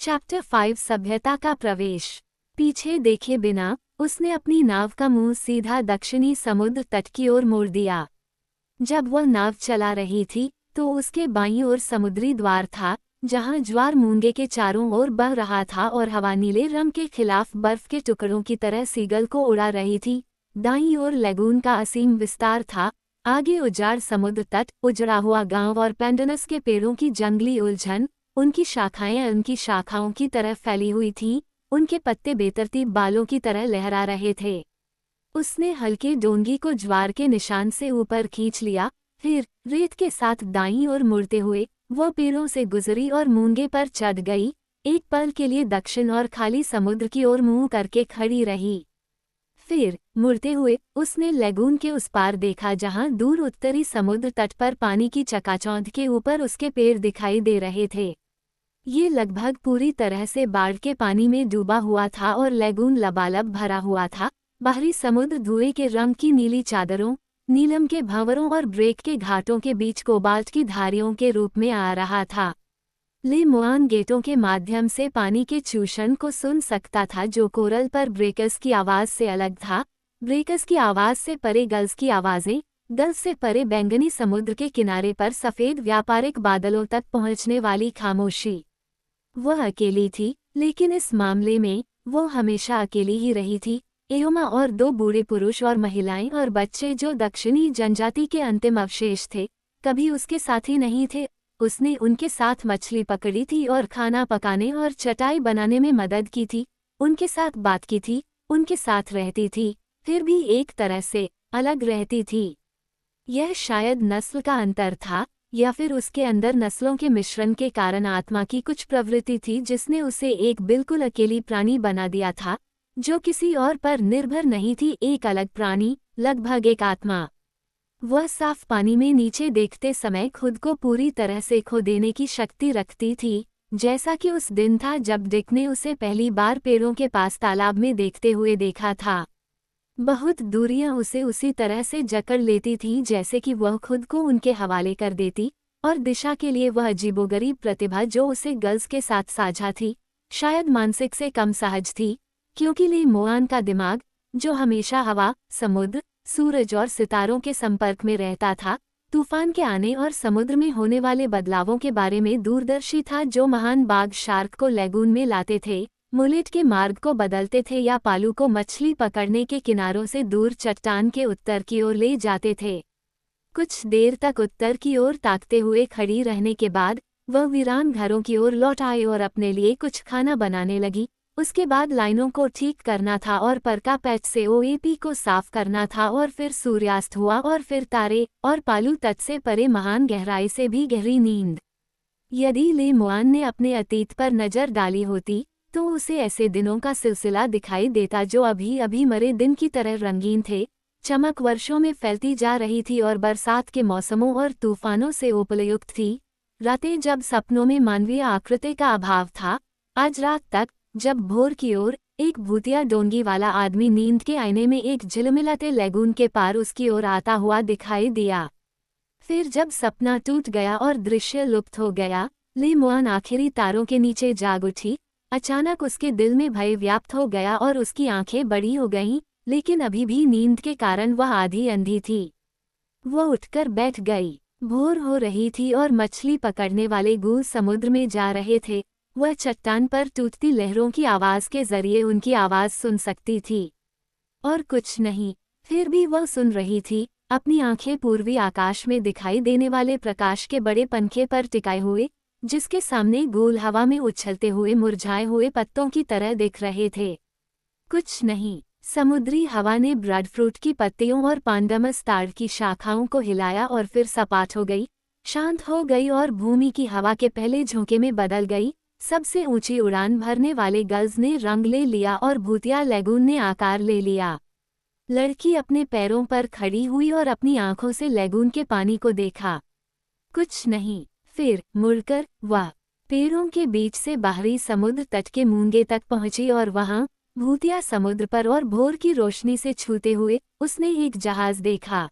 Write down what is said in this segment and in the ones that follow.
Chapter 5 सभ्यता का प्रवेश। पीछे देखे बिना उसने अपनी नाव का मुंह सीधा दक्षिणी समुद्र तट की ओर मोड़ दिया। जब वह नाव चला रही थी तो उसके बाईं ओर समुद्री द्वार था, जहां ज्वार मूंगे के चारों ओर बह रहा था और हवा नीले रंग के खिलाफ बर्फ के टुकड़ों की तरह सीगल को उड़ा रही थी। दाईं ओर लैगून का असीम विस्तार था, आगे उजाड़ समुद्र तट, उजड़ा हुआ गांव और पेंडनस के पेड़ों की जंगली उलझन। उनकी शाखाएं उनकी शाखाओं की तरह फैली हुई थीं, उनके पत्ते बेतरतीब बालों की तरह लहरा रहे थे। उसने हल्के डोंगी को ज्वार के निशान से ऊपर खींच लिया, फिर रेत के साथ दाईं ओर मुड़ते हुए वह पेड़ों से गुजरी और मूंगे पर चढ़ गई। एक पल के लिए दक्षिण और खाली समुद्र की ओर मुंह करके खड़ी रही। फिर मुड़ते हुए उसने लैगून के उस पार देखा, जहां दूर उत्तरी समुद्र तट पर पानी की चकाचौंध के ऊपर उसके पेड़ दिखाई दे रहे थे। ये लगभग पूरी तरह से बाढ़ के पानी में डूबा हुआ था और लैगून लबालब भरा हुआ था। बाहरी समुद्र धुएं के रंग की नीली चादरों, नीलम के भंवरों और ब्रेक के घाटों के बीच कोबाल्ट की धारियों के रूप में आ रहा था। ले मुआन गेटों के माध्यम से पानी के चूषण को सुन सकता था, जो कोरल पर ब्रेकर्स की आवाज से अलग था। ब्रेकर्स की आवाज से परे गल्स की आवाजें, गल्स से परे बैंगनी समुद्र के किनारे पर सफेद व्यापारिक बादलों तक पहुंचने वाली खामोशी। वह अकेली थी, लेकिन इस मामले में वो हमेशा अकेली ही रही थी। एयोमा और दो बूढ़े पुरुष और महिलाएं और बच्चे, जो दक्षिणी जनजाति के अंतिम अवशेष थे, कभी उसके साथी नहीं थे। उसने उनके साथ मछली पकड़ी थी और खाना पकाने और चटाई बनाने में मदद की थी, उनके साथ बात की थी, उनके साथ रहती थी, फिर भी एक तरह से अलग रहती थी। यह शायद नस्ल का अंतर था, या फिर उसके अंदर नस्लों के मिश्रण के कारण आत्मा की कुछ प्रवृत्ति थी जिसने उसे एक बिल्कुल अकेली प्राणी बना दिया था, जो किसी और पर निर्भर नहीं थी। एक अलग प्राणी, लगभग एक आत्मा। वह साफ पानी में नीचे देखते समय खुद को पूरी तरह से खो देने की शक्ति रखती थी, जैसा कि उस दिन था जब डिक ने उसे पहली बार पेड़ों के पास तालाब में देखते हुए देखा था। बहुत दूरियां उसे उसी तरह से जकड़ लेती थीं जैसे कि वह खुद को उनके हवाले कर देती, और दिशा के लिए वह अजीबोगरीब प्रतिभा जो उसे गल्स के साथ साझा थी, शायद मानसिक से कम सहज थी, क्योंकि ले मुआन का दिमाग, जो हमेशा हवा, समुद्र, सूरज और सितारों के संपर्क में रहता था, तूफान के आने और समुद्र में होने वाले बदलावों के बारे में दूरदर्शी था, जो महान बाघ शार्क को लैगून में लाते थे, मुलेट के मार्ग को बदलते थे, या पालू को मछली पकड़ने के किनारों से दूर चट्टान के उत्तर की ओर ले जाते थे। कुछ देर तक उत्तर की ओर ताकते हुए खड़ी रहने के बाद वह वीरान घरों की ओर लौट आई और अपने लिए कुछ खाना बनाने लगी। उसके बाद लाइनों को ठीक करना था और परका पैच से ओएपी को साफ करना था, और फिर सूर्यास्त हुआ और फिर तारे, और पालू तट से परे महान गहराई से भी गहरी नींद। यदि ले मुआन ने अपने अतीत पर नजर डाली होती तो उसे ऐसे दिनों का सिलसिला दिखाई देता जो अभी अभी मरे दिन की तरह रंगीन थे। चमक वर्षों में फैलती जा रही थी और बरसात के मौसमों और तूफानों से उपयुक्त थी। रातें जब सपनों में मानवीय आकृति का अभाव था। आज रात तक, जब भोर की ओर एक भूतिया डोंगी वाला आदमी नींद के आईने में एक झिलमिलाते लैगून के पार उसकी ओर आता हुआ दिखाई दिया। फिर जब सपना टूट गया और दृश्य लुप्त हो गया, ले मुआन आखिरी तारों के नीचे जाग उठी। अचानक उसके दिल में भय व्याप्त हो गया और उसकी आंखें बड़ी हो गईं, लेकिन अभी भी नींद के कारण वह आधी अंधी थी। वह उठकर बैठ गई। भोर हो रही थी और मछली पकड़ने वाले गूल समुद्र में जा रहे थे। वह चट्टान पर टूटती लहरों की आवाज के जरिए उनकी आवाज सुन सकती थी, और कुछ नहीं। फिर भी वह सुन रही थी, अपनी आंखें पूर्वी आकाश में दिखाई देने वाले प्रकाश के बड़े पंखे पर टिकाए हुए, जिसके सामने गोल हवा में उछलते हुए मुरझाए हुए पत्तों की तरह दिख रहे थे। कुछ नहीं। समुद्री हवा ने ब्रेडफ्रूट की पत्तियों और पांडमस ताड़ की शाखाओं को हिलाया और फिर सपाट हो गई, शांत हो गई और भूमि की हवा के पहले झोंके में बदल गई। सबसे ऊंची उड़ान भरने वाले गल्स ने रंग ले लिया और भूतिया लैगून ने आकार ले लिया। लड़की अपने पैरों पर खड़ी हुई और अपनी आंखों से लैगून के पानी को देखा। कुछ नहीं। फिर मुड़कर वह पेड़ों के बीच से बाहरी समुद्र तट के मूंगे तक पहुंची और वहां भूतिया समुद्र पर और भोर की रोशनी से छूते हुए उसने एक जहाज देखा।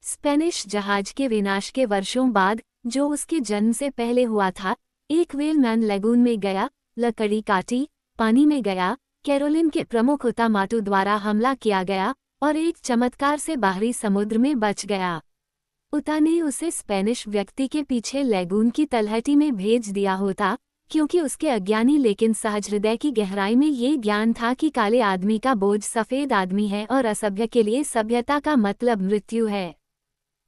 स्पेनिश जहाज के विनाश के वर्षों बाद, जो उसके जन्म से पहले हुआ था, एक व्हेलमैन लैगून में गया, लकड़ी काटी, पानी में गया। कैरोलिन के प्रमुख उतामाटू द्वारा हमला किया गया और एक चमत्कार से बाहरी समुद्र में बच गया। उता ने उसे स्पेनिश व्यक्ति के पीछे लैगून की तलहटी में भेज दिया होता, क्योंकि उसके अज्ञानी लेकिन सहज हृदय की गहराई में ये ज्ञान था कि काले आदमी का बोझ सफ़ेद आदमी है और असभ्य के लिए सभ्यता का मतलब मृत्यु है।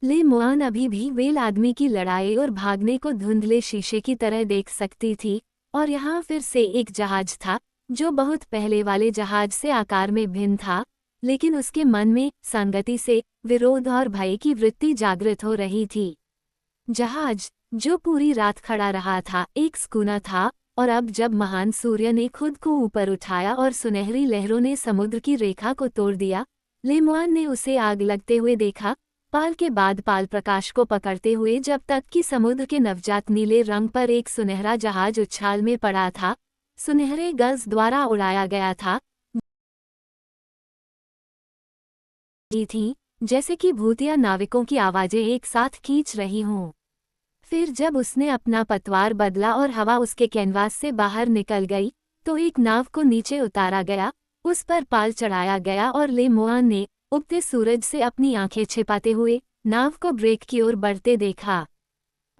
ले मुआन अभी भी वेल आदमी की लड़ाई और भागने को धुंधले शीशे की तरह देख सकती थी, और यहाँ फिर से एक जहाज था जो बहुत पहले वाले जहाज से आकार में भिन्न था, लेकिन उसके मन में संगति से विरोध और भय की वृत्ति जागृत हो रही थी। जहाज जो पूरी रात खड़ा रहा था एक स्कूना था, और अब जब महान सूर्य ने खुद को ऊपर उठाया और सुनहरी लहरों ने समुद्र की रेखा को तोड़ दिया, लेमुआन ने उसे आग लगते हुए देखा, पाल के बाद पाल प्रकाश को पकड़ते हुए, जब तक कि समुद्र के नवजात नीले रंग पर एक सुनहरा जहाज उछाल में पड़ा था, सुनहरे गल्स द्वारा उड़ाया गया था, थी जैसे कि भूतिया नाविकों की आवाजें एक साथ खींच रही हों। फिर जब उसने अपना पतवार बदला और हवा उसके कैनवास से बाहर निकल गई, तो एक नाव को नीचे उतारा गया, उस पर पाल चढ़ाया गया और ले मुआन ने उगते सूरज से अपनी आंखें छिपाते हुए नाव को ब्रेक की ओर बढ़ते देखा।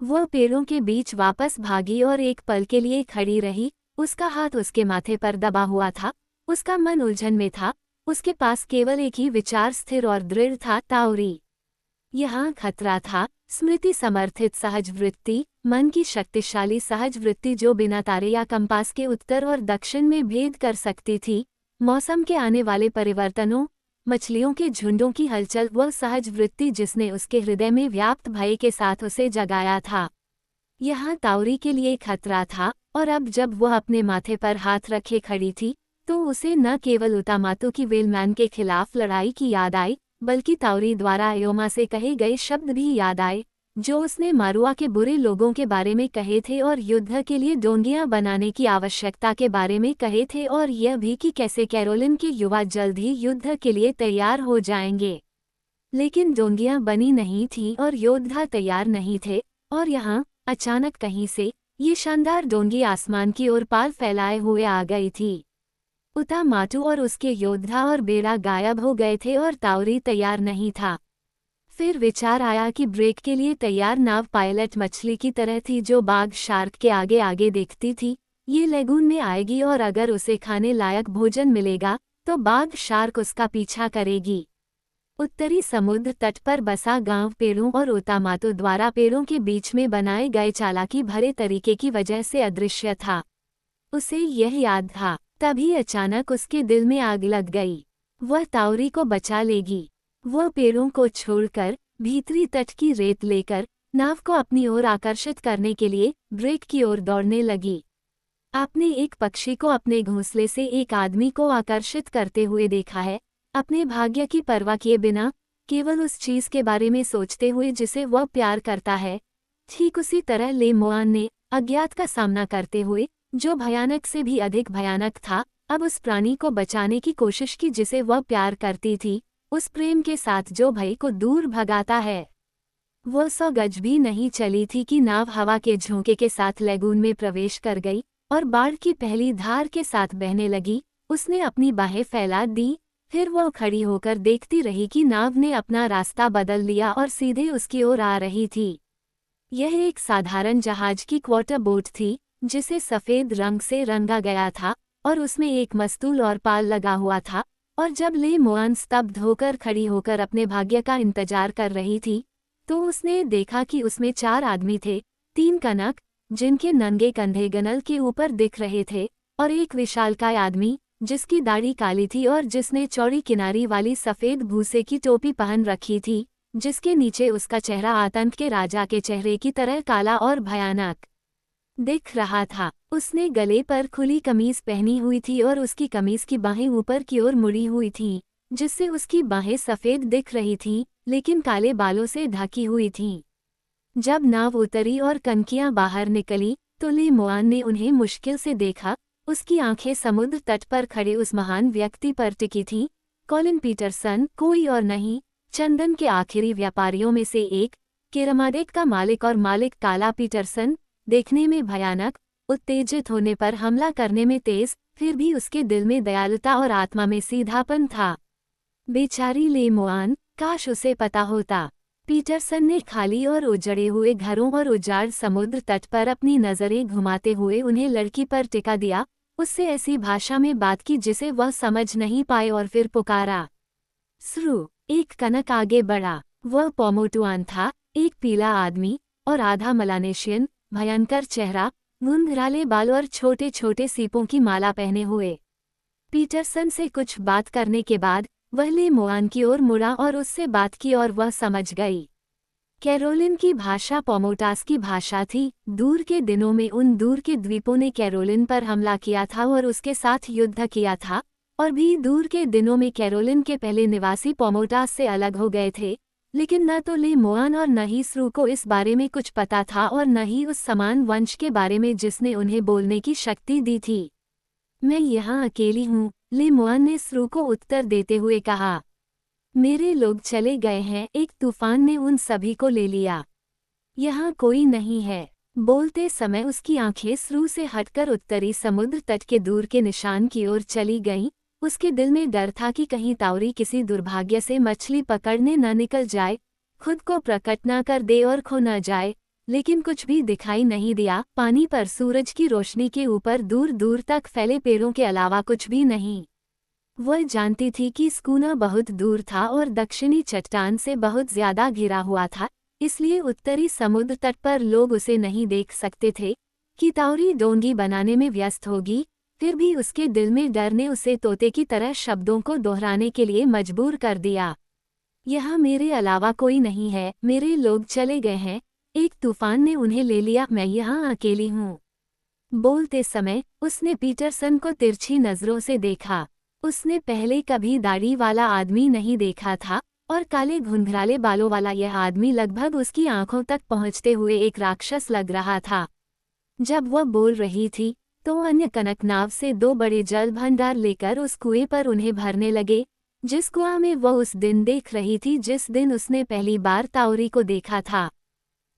वह पेड़ों के बीच वापस भागी और एक पल के लिए खड़ी रही, उसका हाथ उसके माथे पर दबा हुआ था, उसका मन उलझन में था, उसके पास केवल एक ही विचार स्थिर और दृढ़ था, ताउरी। यहाँ खतरा था, स्मृति समर्थित सहज वृत्ति, मन की शक्तिशाली सहज वृत्ति जो बिना तारे या कंपास के उत्तर और दक्षिण में भेद कर सकती थी, मौसम के आने वाले परिवर्तनों, मछलियों के झुंडों की हलचल, वह सहज वृत्ति जिसने उसके हृदय में व्याप्त भय के साथ उसे जगाया था। यहाँ ताउरी के लिए खतरा था, और अब जब वह अपने माथे पर हाथ रखे खड़ी थी, तो उसे न केवल उतामातू की वेलमैन के खिलाफ लड़ाई की याद आई, बल्कि ताउरी द्वारा अयोमा से कहे गए शब्द भी याद आए, जो उसने मारुआ के बुरे लोगों के बारे में कहे थे और युद्ध के लिए डोंगियां बनाने की आवश्यकता के बारे में कहे थे, और यह भी कि कैसे कैरोलिन के युवा जल्द ही युद्ध के लिए तैयार हो जाएंगे। लेकिन डोंगियां बनी नहीं थीं और योद्धा तैयार नहीं थे, और यहाँ अचानक कहीं से ये शानदार डोंगी आसमान की ओर पाल फैलाए हुए आ गई थी। उतामाटू और उसके योद्धा और बेड़ा गायब हो गए थे और ताउरी तैयार नहीं था। फिर विचार आया कि ब्रेक के लिए तैयार नाव पायलट मछली की तरह थी जो बाघ शार्क के आगे आगे देखती थी, ये लेगून में आएगी और अगर उसे खाने लायक भोजन मिलेगा तो बाघ शार्क उसका पीछा करेगी। उत्तरी समुद्र तट पर बसा गांव पेड़ों और उतामाटू द्वारा पेड़ों के बीच में बनाए गए चालाकी भरे तरीके की वजह से अदृश्य था। उसे यह याद था, तभी अचानक उसके दिल में आग लग गई। वह ताउरी को बचा लेगी। वह पेड़ों को छोड़कर भीतरी तट की रेत लेकर नाव को अपनी ओर आकर्षित करने के लिए ब्रेक की ओर दौड़ने लगी। आपने एक पक्षी को अपने घोंसले से एक आदमी को आकर्षित करते हुए देखा है, अपने भाग्य की परवाह किए बिना, केवल उस चीज के बारे में सोचते हुए जिसे वह प्यार करता है। ठीक उसी तरह ले मुआन ने अज्ञात का सामना करते हुए, जो भयानक से भी अधिक भयानक था, अब उस प्राणी को बचाने की कोशिश की जिसे वह प्यार करती थी, उस प्रेम के साथ जो भय को दूर भगाता है। वह 100 गज भी नहीं चली थी कि नाव हवा के झोंके के साथ लेगून में प्रवेश कर गई और बाढ़ की पहली धार के साथ बहने लगी। उसने अपनी बाहें फैला दी, फिर वह खड़ी होकर देखती रही कि नाव ने अपना रास्ता बदल लिया और सीधे उसकी ओर आ रही थी। यह एक साधारण जहाज की क्वार्टर बोट थी, जिसे सफ़ेद रंग से रंगा गया था और उसमें एक मस्तूल और पाल लगा हुआ था, और जब ले मुआन स्तब्ध होकर खड़ी होकर अपने भाग्य का इंतजार कर रही थी, तो उसने देखा कि उसमें 4 आदमी थे, 3 कनक, जिनके नंगे कंधे गनल के ऊपर दिख रहे थे, और एक विशालकाय आदमी, जिसकी दाढ़ी काली थी और जिसने चौड़ी किनारी वाली सफ़ेद भूसे की टोपी पहन रखी थी, जिसके नीचे उसका चेहरा आतंक के राजा के चेहरे की तरह काला और भयानक दिख रहा था। उसने गले पर खुली कमीज पहनी हुई थी और उसकी कमीज की बाहें ऊपर की ओर मुड़ी हुई थीं, जिससे उसकी बाहें सफ़ेद दिख रही थीं, लेकिन काले बालों से ढकी हुई थीं। जब नाव उतरी और कनकियां बाहर निकली, तो ले मुआन ने उन्हें मुश्किल से देखा। उसकी आंखें समुद्र तट पर खड़े उस महान व्यक्ति पर टिकी थीं, कॉलिन पीटरसन, कोई और नहीं, चंदन के आखिरी व्यापारियों में से एक, केरमाडेक का मालिक और मालिक काला पीटरसन, देखने में भयानक, उत्तेजित होने पर हमला करने में तेज, फिर भी उसके दिल में दयालुता और आत्मा में सीधापन था। बेचारी ले मुआन, काश उसे पता होता। पीटरसन ने खाली और उजड़े हुए घरों और उजाड़ समुद्र तट पर अपनी नज़रें घुमाते हुए उन्हें लड़की पर टिका दिया, उससे ऐसी भाषा में बात की जिसे वह समझ नहीं पाए और फिर पुकारा, स्रू। एक कनक आगे बढ़ा। वह पोमोटुआन था, एक पीला आदमी और आधा मलानेशियन, भयंकर चेहरा, घुंघराले बाल और छोटे छोटे सीपों की माला पहने हुए। पीटरसन से कुछ बात करने के बाद वह ले मुआन की ओर मुड़ा और उससे बात की और वह समझ गई। कैरोलिन की भाषा पोमोटास की भाषा थी। दूर के दिनों में उन दूर के द्वीपों ने कैरोलिन पर हमला किया था और उसके साथ युद्ध किया था, और भी दूर के दिनों में कैरोलिन के पहले निवासी पोमोटास से अलग हो गए थे। लेकिन न तो ले मुआन और न ही स्रू को इस बारे में कुछ पता था और न ही उस समान वंश के बारे में जिसने उन्हें बोलने की शक्ति दी थी। मैं यहाँ अकेली हूँ, ले मुआन ने स्रू को उत्तर देते हुए कहा। मेरे लोग चले गए हैं, एक तूफान ने उन सभी को ले लिया। यहाँ कोई नहीं है। बोलते समय उसकी आंखें स्रू से हटकर उत्तरी समुद्र तट के दूर के निशान की ओर चली गईं। उसके दिल में डर था कि कहीं ताउरी किसी दुर्भाग्य से मछली पकड़ने न निकल जाए, खुद को प्रकट न कर दे और खो न जाए। लेकिन कुछ भी दिखाई नहीं दिया। पानी पर सूरज की रोशनी के ऊपर दूर दूर तक फैले पेड़ों के अलावा कुछ भी नहीं। वह जानती थी कि स्कूना बहुत दूर था और दक्षिणी चट्टान से बहुत ज्यादा घिरा हुआ था, इसलिए उत्तरी समुद्र तट पर लोग उसे नहीं देख सकते थे कि ताउरी डोंगी बनाने में व्यस्त होगी। फिर भी उसके दिल में डर ने उसे तोते की तरह शब्दों को दोहराने के लिए मजबूर कर दिया। यहाँ मेरे अलावा कोई नहीं है, मेरे लोग चले गए हैं, एक तूफान ने उन्हें ले लिया, मैं यहाँ अकेली हूँ। बोलते समय उसने पीटरसन को तिरछी नजरों से देखा। उसने पहले कभी दाढ़ी वाला आदमी नहीं देखा था और काले घुंघराले बालों वाला यह आदमी लगभग उसकी आंखों तक पहुँचते हुए एक राक्षस लग रहा था। जब वह बोल रही थी तो अन्य कनक नाव से 2 बड़े जल भंडार लेकर उस कुएं पर उन्हें भरने लगे, जिस कुआं में वह उस दिन देख रही थी जिस दिन उसने पहली बार ताउरी को देखा था।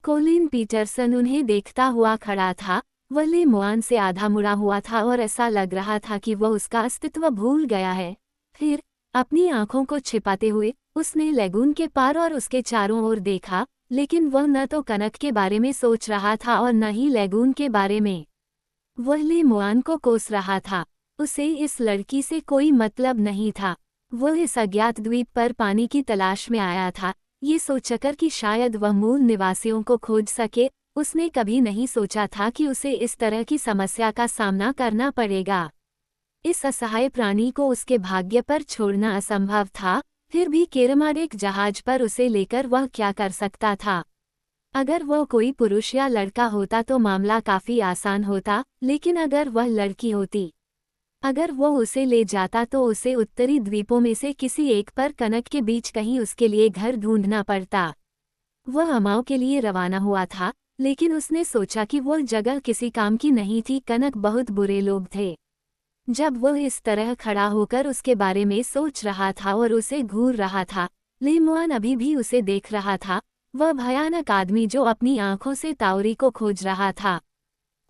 कोलिन पीटरसन उन्हें देखता हुआ खड़ा था। वह ले मुआन से आधा मुड़ा हुआ था और ऐसा लग रहा था कि वह उसका अस्तित्व भूल गया है। फिर अपनी आंखों को छिपाते हुए उसने लैगून के पार और उसके चारों ओर देखा, लेकिन वह न तो कनक के बारे में सोच रहा था और न ही लैगून के बारे में। वह ले मुआन को कोस रहा था। उसे इस लड़की से कोई मतलब नहीं था। वह इस अज्ञात द्वीप पर पानी की तलाश में आया था, ये सोचकर कि शायद वह मूल निवासियों को खोज सके। उसने कभी नहीं सोचा था कि उसे इस तरह की समस्या का सामना करना पड़ेगा। इस असहाय प्राणी को उसके भाग्य पर छोड़ना असंभव था। फिर भी केरमाडेक जहाज पर उसे लेकर वह क्या कर सकता था? अगर वह कोई पुरुष या लड़का होता तो मामला काफी आसान होता, लेकिन अगर वह लड़की होती, अगर वह उसे ले जाता तो उसे उत्तरी द्वीपों में से किसी एक पर कनक के बीच कहीं उसके लिए घर ढूंढना पड़ता। वह अमाओं के लिए रवाना हुआ था, लेकिन उसने सोचा कि वह जगह किसी काम की नहीं थी। कनक बहुत बुरे लोग थे। जब वह इस तरह खड़ा होकर उसके बारे में सोच रहा था और उसे घूर रहा था, ले मुआन अभी भी उसे देख रहा था। वह भयानक आदमी जो अपनी आंखों से ताउरी को खोज रहा था।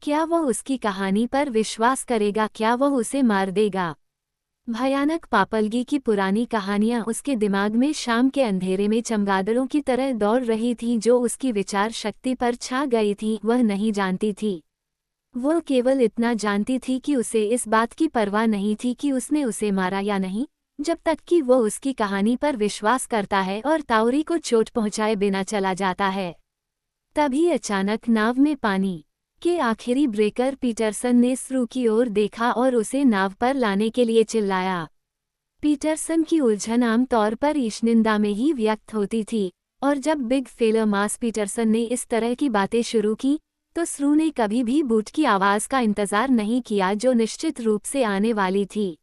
क्या वह उसकी कहानी पर विश्वास करेगा? क्या वह उसे मार देगा? भयानक पापलगी की पुरानी कहानियां उसके दिमाग में शाम के अंधेरे में चमगादड़ों की तरह दौड़ रही थीं जो उसकी विचार शक्ति पर छा गई थीं। वह नहीं जानती थी। वह केवल इतना जानती थी कि उसे इस बात की परवाह नहीं थी कि उसने उसे मारा या नहीं, जब तक कि वह उसकी कहानी पर विश्वास करता है और ताउरी को चोट पहुंचाए बिना चला जाता है। तभी अचानक नाव में पानी के आखिरी ब्रेकर पीटरसन ने स्रू की ओर देखा और उसे नाव पर लाने के लिए चिल्लाया। पीटरसन की उलझन आम तौर पर ईशनिंदा में ही व्यक्त होती थी, और जब बिग फेलर मास पीटरसन ने इस तरह की बातें शुरू की तो स्रू ने कभी भी बूट की आवाज़ का इंतज़ार नहीं किया जो निश्चित रूप से आने वाली थी।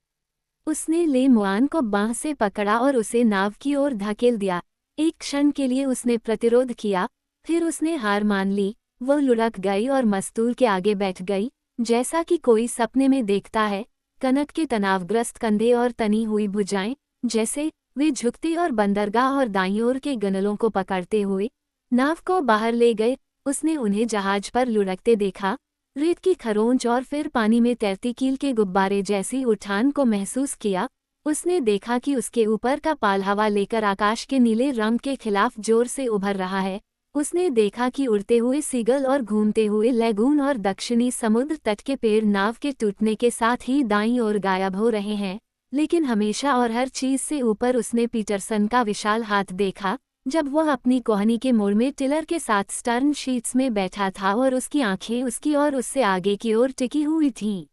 उसने ले मुआन को बांह से पकड़ा और उसे नाव की ओर धकेल दिया। एक क्षण के लिए उसने प्रतिरोध किया, फिर उसने हार मान ली। वह लुढ़क गई और मस्तूल के आगे बैठ गई, जैसा कि कोई सपने में देखता है। कनक के तनावग्रस्त कंधे और तनी हुई भुजाएं, जैसे वे झुकते और बंदरगाह और दाईं ओर के गनलों को पकड़ते हुए नाव को बाहर ले गए। उसने उन्हें जहाज पर लुढ़कते देखा। रेत की खरोंच और फिर पानी में तैरती कील के गुब्बारे जैसी उठान को महसूस किया। उसने देखा कि उसके ऊपर का पाल हवा लेकर आकाश के नीले रंग के खिलाफ जोर से उभर रहा है। उसने देखा कि उड़ते हुए सीगल और घूमते हुए लैगून और दक्षिणी समुद्र तट के पेड़ नाव के टूटने के साथ ही दाईं ओर गायब हो रहे हैं। लेकिन हमेशा और हर चीज से ऊपर उसने पीटरसन का विशाल हाथ देखा, जब वह अपनी कोहनी के मोड़ में टिलर के साथ स्टर्न शीट्स में बैठा था और उसकी आंखें उसकी और उससे आगे की ओर टिकी हुई थीं।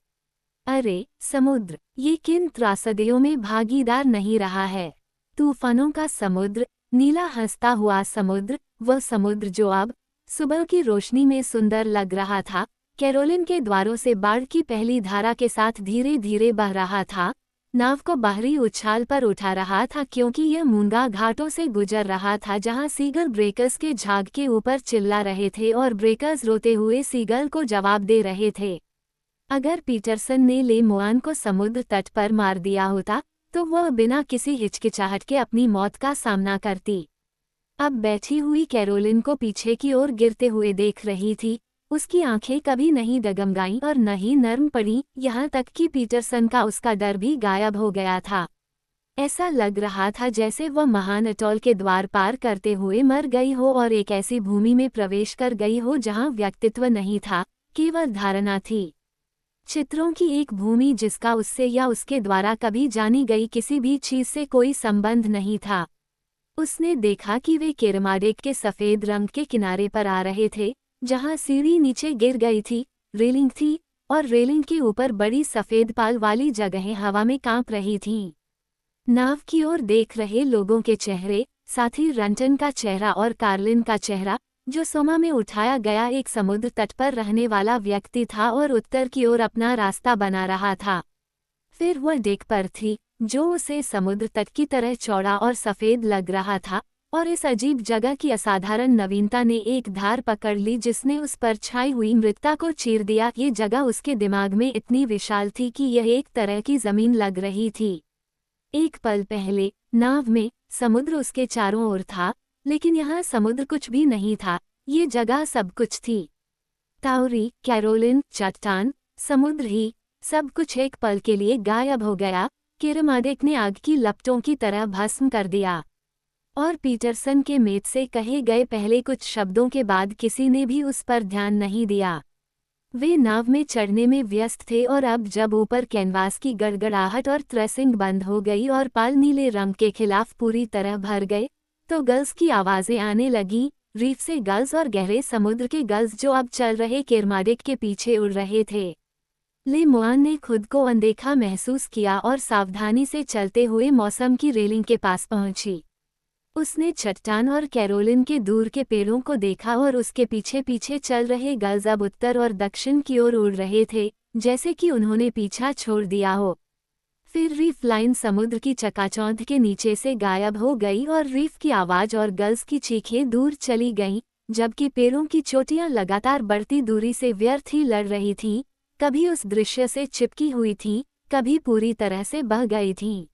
अरे समुद्र, ये किन त्रासदियों में भागीदार नहीं रहा है। तूफानों का समुद्र, नीला हंसता हुआ समुद्र, वह समुद्र जो अब सुबह की रोशनी में सुंदर लग रहा था, कैरोलिन के द्वारों से बाढ़ की पहली धारा के साथ धीरे धीरे बह रहा था, नाव को बाहरी उछाल पर उठा रहा था क्योंकि यह मूंगा घाटों से गुजर रहा था जहां सीगल ब्रेकर्स के झाग के ऊपर चिल्ला रहे थे और ब्रेकर्स रोते हुए सीगल को जवाब दे रहे थे। अगर पीटरसन ने ले मुआन को समुद्र तट पर मार दिया होता तो वह बिना किसी हिचकिचाहट के अपनी मौत का सामना करती। अब बैठी हुई कैरोलिन को पीछे की ओर गिरते हुए देख रही थी। उसकी आंखें कभी नहीं डगमगाईं और न ही नर्म पड़ी, यहाँ तक कि पीटरसन का उसका डर भी गायब हो गया था। ऐसा लग रहा था जैसे वह महान अटॉल के द्वार पार करते हुए मर गई हो और एक ऐसी भूमि में प्रवेश कर गई हो जहाँ व्यक्तित्व नहीं था, केवल धारणा थी। चित्रों की एक भूमि जिसका उससे या उसके द्वारा कभी जानी गई किसी भी चीज से कोई संबंध नहीं था। उसने देखा कि वे केरमाडेक के सफेद रंग के किनारे पर आ रहे थे, जहां सीढ़ी नीचे गिर गई थी, रेलिंग थी और रेलिंग के ऊपर बड़ी सफेद पाल वाली जगहें हवा में कांप रही थीं। नाव की ओर देख रहे लोगों के चेहरे, साथ ही रंटन का चेहरा और कार्लिन का चेहरा, जो सोमा में उठाया गया एक समुद्र तट पर रहने वाला व्यक्ति था और उत्तर की ओर अपना रास्ता बना रहा था। फिर वह डेक पर थी, जो उसे समुद्र तट की तरह चौड़ा और सफेद लग रहा था, और इस अजीब जगह की असाधारण नवीनता ने एक धार पकड़ ली जिसने उस पर छाई हुई मृतता को चीर दिया। ये जगह उसके दिमाग में इतनी विशाल थी कि यह एक तरह की जमीन लग रही थी। एक पल पहले नाव में समुद्र उसके चारों ओर था, लेकिन यहाँ समुद्र कुछ भी नहीं था, ये जगह सब कुछ थी। ताउरी, कैरोलिन, चट्टान, समुद्र ही सब कुछ एक पल के लिए गायब हो गया। केरमाडेक ने आग की लपटों की तरह भस्म कर दिया, और पीटरसन के मेट से कहे गए पहले कुछ शब्दों के बाद किसी ने भी उस पर ध्यान नहीं दिया। वे नाव में चढ़ने में व्यस्त थे और अब जब ऊपर कैनवास की गड़गड़ाहट और ट्रेसिंग बंद हो गई और पाल नीले रंग के खिलाफ पूरी तरह भर गए, तो गल्स की आवाजें आने लगीं, रीफ से गल्स और गहरे समुद्र के गल्स जो अब चल रहे केरमाडेक के पीछे उड़ रहे थे। ले मुआन ने खुद को अनदेखा महसूस किया और सावधानी से चलते हुए मौसम की रेलिंग के पास पहुंची। उसने चट्टान और कैरोलिन के दूर के पेड़ों को देखा और उसके पीछे पीछे चल रहे गल्स अब उत्तर और दक्षिण की ओर उड़ रहे थे, जैसे कि उन्होंने पीछा छोड़ दिया हो। फिर रीफ लाइन समुद्र की चकाचौंध के नीचे से गायब हो गई और रीफ की आवाज और गल्स की चीखें दूर चली गईं, जबकि पेड़ों की चोटियां लगातार बढ़ती दूरी से व्यर्थ ही लड़ रही थीं, कभी उस दृश्य से चिपकी हुई थीं, कभी पूरी तरह से बह गई थीं।